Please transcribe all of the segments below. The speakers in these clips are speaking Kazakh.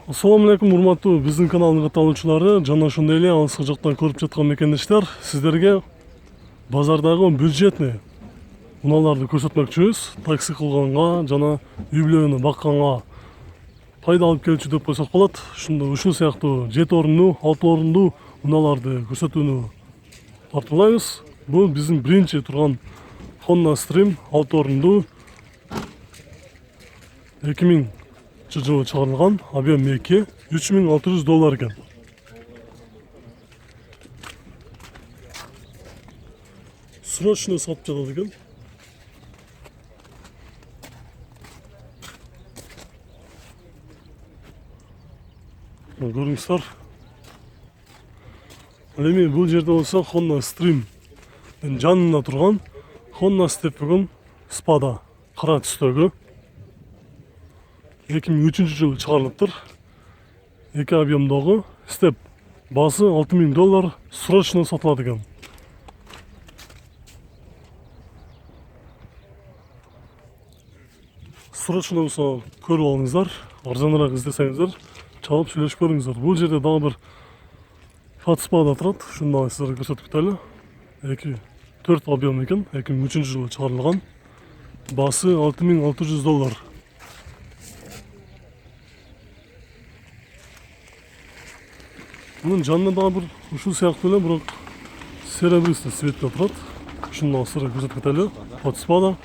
Assalamu alaikum, урматтуу биздин каналдын катталуучулары, жана ошондой эле алыскы жактан көрүп жаткан мекендештер, сиздерге базардагы бюджетный унааларды көрсөтмөкчүбүз. Такси кылганга жана үй бүлөнү бакканга пайда алып келүүчү деп койсок болот. Ушул сыяктуу 7 орунду, 6 орунду унааларды көрсөтүүнү тартуулайбыз. Бул биздин биринчи турган Honda Stream 6 орунду 2000 жылы чыгарылган, объем 2, $3600 экен. Срочно сатып жатат экен. Көрүңүздөр. Ал эми бул жерде болсо Honda Stream жанында турган Honda Step бүгүн Spada кара түстөгү 2003 жылы чыгарылыптыр. 2 объемдогу Step басы $6000 срочно сатылат экен. Срочно болсо көрүп алыңыздар, арзаныраак издесеңиздер, чалып сүйлөшүп көрүңүздөр. Бул жерде дагы бир Fiat Spada турат, ушуну дагы сиздерге көрсөтүп кетели. 4 объем экен, 2003 жылы чыгарылган. Басы $6600. Bunun жанында дагы бир ушул сыяктуу эле, бирок серебристый цветте турат. Ушуну дагы сиздерге көрсөтүп кетели. Fiat Spada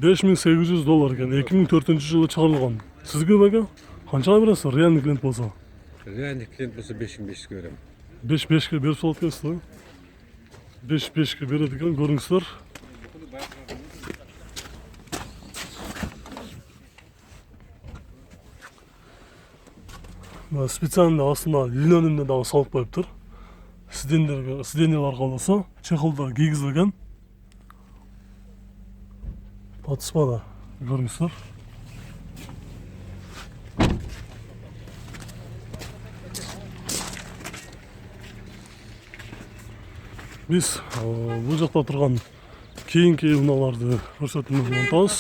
$5800 экен, 2004 жылы чыгарылган. Сизге бага канчага бересиз? Реальный клиент болсо? Реальный клиент болсо 5500 берем. 5-5ке берип салат экенсиз да? 5-5ке берет экен, көрүңүздөр. Специально астына линолеумден дагы салып коюптур. Сиденьяларга болсо чехолдор кийгизилген. Fiat Spada көрүңүздөр. Биз бул жакта турган кийинки унааларды көрсөтүүнү улантабыз.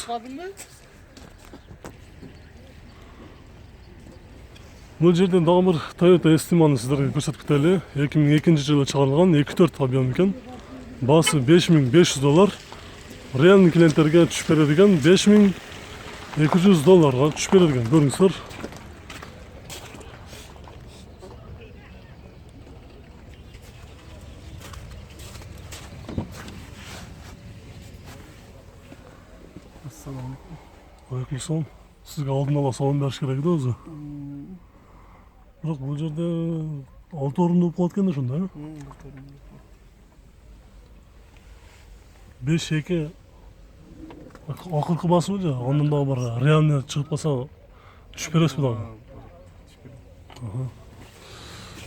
Бул жерде дагы бир Toyota Estima'ны сиздерге көрсөтүп кетели. 2002 жылы чыгарылган, 2.4 объем экен. Басы $5500. Реальный клиенттерге түшүп берет экен, $5200 түшүп берет экен, көрүңүздөр. Ассаламу алейкум. Алейкум. Сизге алдын ала салым бериш керек да өзү. Бирок бул жерде 6 орунду болуп калат экен да ошондо, э? 5-2 акыркы басыбы же, андан дагы бар реальный чыгып калса түшүп бересизби дагы?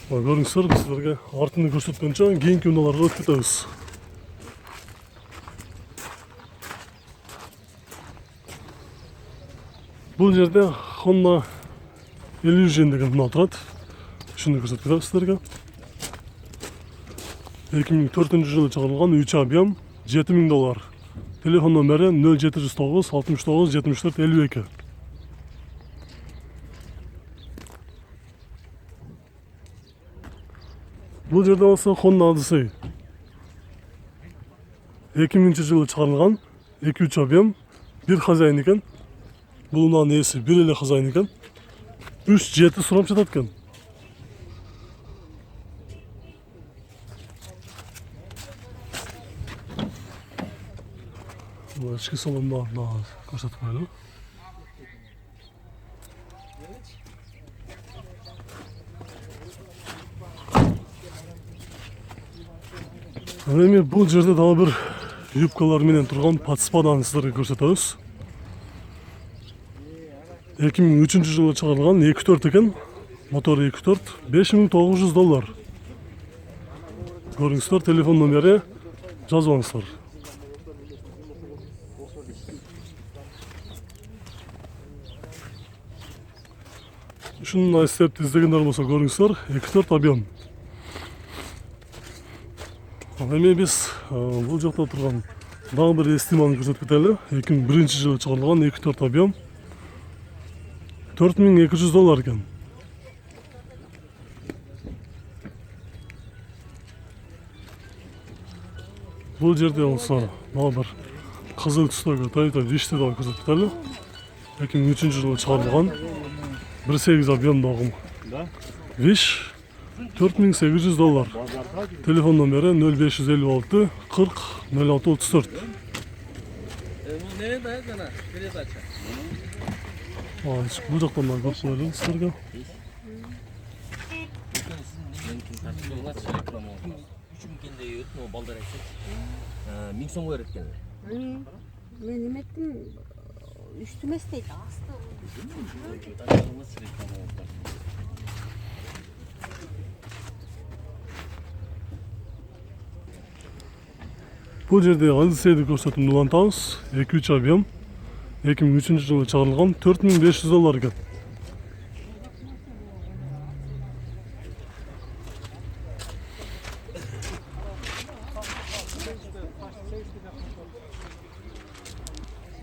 Көрүңүздөр, биз сиздерге артын көрсөткөнчө кийинки унааларга өтүп кетебиз. Бул жерде Honda Illusion деген унаа турат. Ушуну көрсөтүп кетебиз сиздерге. 2004 жылы чыгарылган, 3 объем, $7000. Телефон номери 0709 69 74 52. Бул жерде болсо Honda Odyssey 2000 жылы чыгарылган, 2-3 объем, бир хозяин экен. Бул унаанын ээси бир эле хозяин экен. 3-7 сурап жатат экен. Ички салонда көрсөтүп коелу. Эми бул жерде дагы бир юбкалар менен турган Fiat Spadаны сиздерге көрсөтөбүз. 2003 жылы чыгарылган, 2.4 экен. Мотору 2.4, $5900. Көрүңүздөр, телефон номери жазып алыңыздар. Ушуну степти издегендер болсо көрүңүздөр, 2.4 объем. Эми биз бул жакта турган дагы бир Estima'ны көрсөтүп кетели. 2001 жылы чыгарылган, 2.4 объем. $4200 ekan. Bu жерде болса, мына bir қызыл түстегі Toyota Wish'ті да көрсетіп тұрды. 2003 жылы шығарылған 1.8 объемдағы Wish $4800. Telefon номері 0556 40 0634. Бұл жақтан да көріп қояйын сіздерге. Миң сом қойыр еткен. Мен еметтім, үштіме істейді, асты. Бұл жерде Odyssey'ді көрсетім Nulantaus 2.3 объем 2003 жылы шығарылған $4500 екен.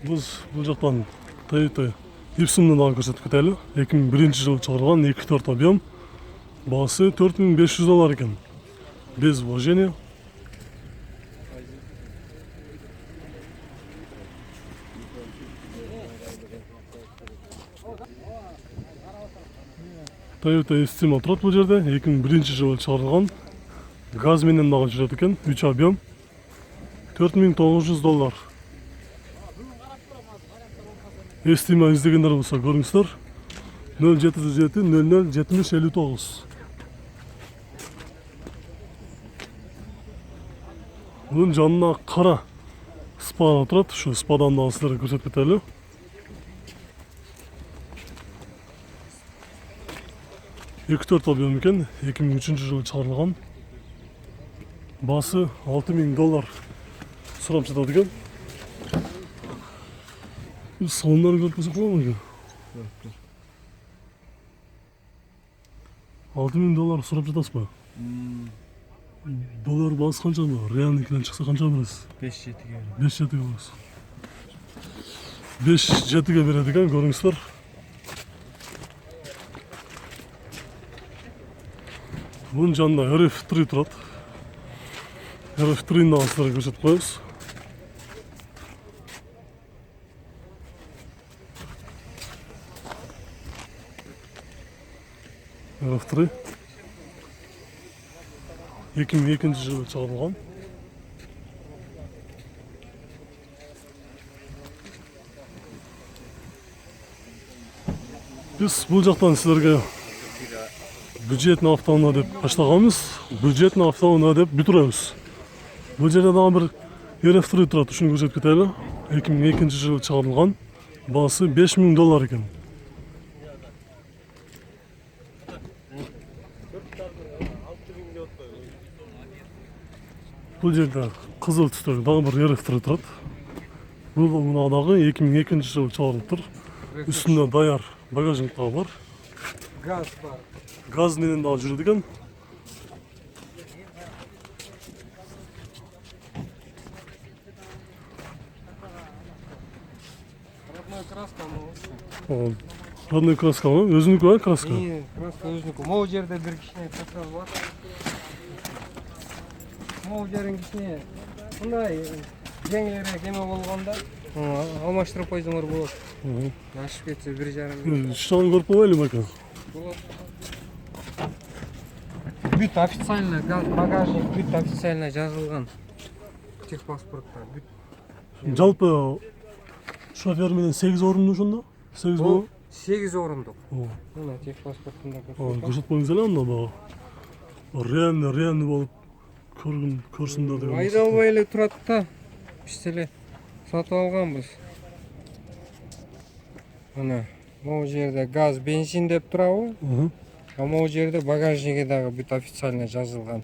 Біз бұл жақтан Toyota Ipsum'ны да көрсетіп кетелі. 2001 жылы шығарылған 2.4 объем. Бағасы $4500 екен. Без вложения. Toyota Estima тұрады бұл жерде. 2001 жылы шығарылған. Газменен дағы жүреді екен. 3 объем. $4900. Estima izleyenler olsa görmüşler. 0707 00 70 59. Bunun жанына қара спа тұрады. Şu спадан да сіздерге көрсетіп кетелі. $2.4 объем екен. 2003 жылы шығарылған. Басы $6000 сұрап жатады екен. Салонları görüp bize kullanmıyor ki. $6000 сұрап жатасыз ба? Dolar bası қанша mı? Real'dekinden çıksa қанша veririz? 5-7'ye. 5-7'ye veririz. 5-7'ye verеді екен, көріңіздер. Bunun жанында RF3 тұрады. RF3'ні да сіздерге көрсетіп қоямыз. RF3 2002 жылы шығарылған. Біз бұл жақтан сіздерге бюджетный автоуна деп баштағанбыз. Бюджетный автоуна деп бітіреміз. Бұл жерде дағы бір RF3 тұрады, үшін көрсетіп кетелі. 2002 жылы шығарылған. Бағасы $5000 екен. Бұл жерде қызыл түстегі дағы бір RF3 тұрады. Бұл мұнадағы 2002 жылы шығарылып тұр. Үстінде даяр багажник тағы бар. Газ бар. Gaz menен дагы жүрөт экен. Родной краска мол. Родной краска мı? Өзүнүкү бар краска. Краска өзүнүкү. Могу жерде бир кичине краска бар. Могу жерин кичине мындай жеңилирээк эме болгондо алмаштырып койсоңор болот. Ашып кетсе 1,5. Штаны көрүп койбойлу бака. Болот. Бүт официально газ багажник бүт официально жазылган. Техпаспортта бүт. Жалпы шофер менен 8 орунду ошондо? 8 болобу? 8 орундук. Мына техпаспортунда көрсөтпөңүз эле анда баа. Реально болуп көрсүндөр деген. Айдалбай эле турат да. Биз эле сатып алганбыз. Мына могу жерде газ, бензин деп турабы? А могу жерде багажниги дагы бүт официально жазылган.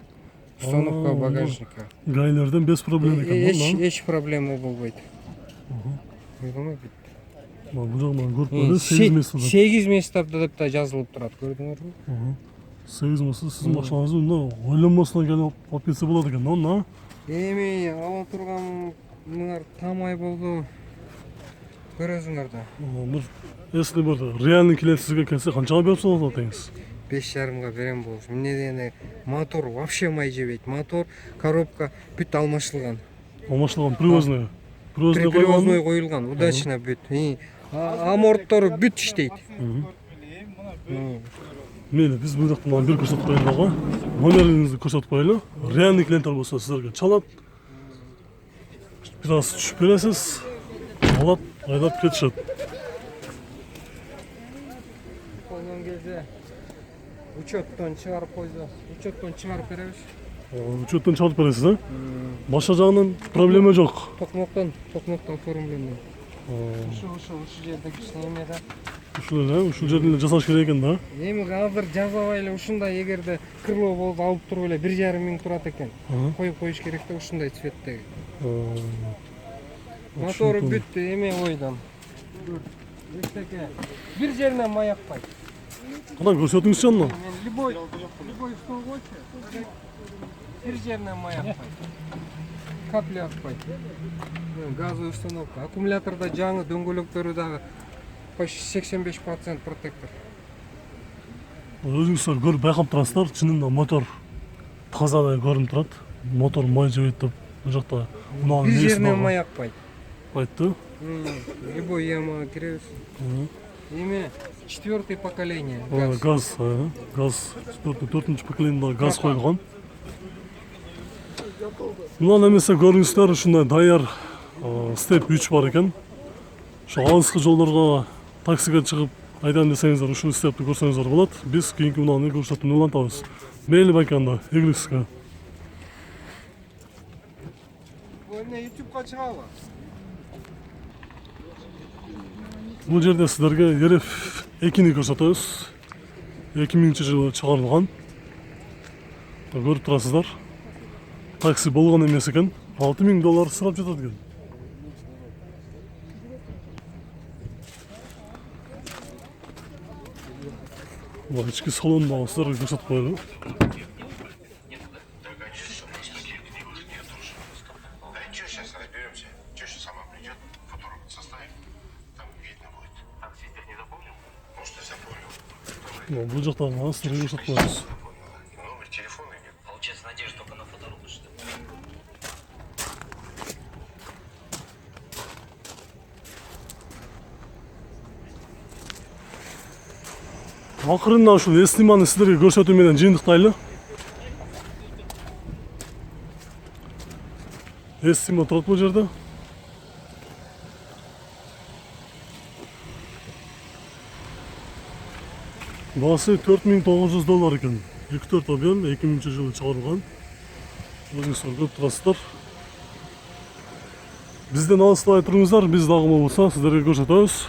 Установка багажника. Гайлерден без проблем экен. Эч проблема болбойт. Көрдүңбү? Бул жагынан көрүп койду 8 место. 8 местода деп да жазылып турат, көрдүңөрбү? 8 место сиздин машинаңызды мына ойлонбостон келип алып кетсе болот экен, да? Эми ала турган мыңар тамай болду. көрөсүңөр да. Бир если бир реальный клиент сизге келсе канчага берип салат атыңыз? 5,5 берем болуш. Эмне дегенде мотор вообще май жебейт. Мотор, коробка бүт алмашылган. Алмашылган привозной. Привозной Привозной койгон. коюлган, удачно бүт. Аморттору бүт иштейт. Мейли, биз бул жактан бир көрсөтүп коелу дагы. Номериңизди көрсөтүп коелу. Реальный клиенттер болсо сиздерге чалат. Бир аз түшүп бересиз. Алат, айдап кетишет. Болгон кезде учеттон чыгарып койсо, учеттон чыгарып беребиз. Учеттен чалып бересиз, а? Башка жагынан проблема жок. Токмоктон көрүнгөндө. Ушул жерде кичине эме да. Ушул эле, ушул жерден эле жасаш керек экен да. Эми азыр жазабай эле ушундай эгерде крыло болуп алып туруп эле 1,5 миң турат экен. Коюп коюш керек да ушундай цветтеги. Мотору бүт эме ойдон. Эстеке. Бир жеринен маякпайт. Кандай көрсөтүңүзчү аны? Мен любой стол койчу. Бир жеринен маякпайт. Капля акпайт. Газовый установка. Аккумуляторда жаңы дөңгөлөктөрү дагы почти 85% протектор. Өзүңүздөр көрүп байкап турасыздар, чынында мотор тазадай көрүнүп турат. Мотор май жебейт деп бул жакта мына Бир жеринен маякпайт. айтты. Любой ямага киребиз. Эми 4-й поколение Газ, газ 4-4 поколениеда газ койгон. Мына эмесе көрүңүздөр ушундай даяр степ 3 бар экен. Ошо алыскы жолдорго таксиге чыгып айдайм десеңиздер ушул степти көрсөңүздөр болот. Биз кийинки мунаны көрсөтүүнү улантабыз. Мейли байканда, ийгилик сизге. Бул эмне YouTubeга чыгабы? Бул жерде сиздерге RF 2-ни көрсөтөбүз. 2000-жылы чыгарылган. Көрүп турасыздар. Такси болгон эмес экен. $6000 сурап жатат экен. Бул ички салондо сиздерге көрсөтүп коелу. Сейчас разберемся. Теща сама придет, фотограф составим, там видно будет. Так, свитер не запомнил? Может, и запомнил. Бул жакта сиздерге көрсөтүп коебуз. Номер телефона нет. Получается, надежда только на фоторубы, что ли? Акырында ушул эстиманы сиздерге көрсөтүү менен жыйынтыктайлы. Эстима турат бул жерде. Баасы $4900 экен. 2-4 объем, 2000-жылы чыгарылган. Өзүңүздөр көрүп турасыздар. Бизден алыстабай туруңуздар, биз дагы болсо сиздерге көрсөтөбүз.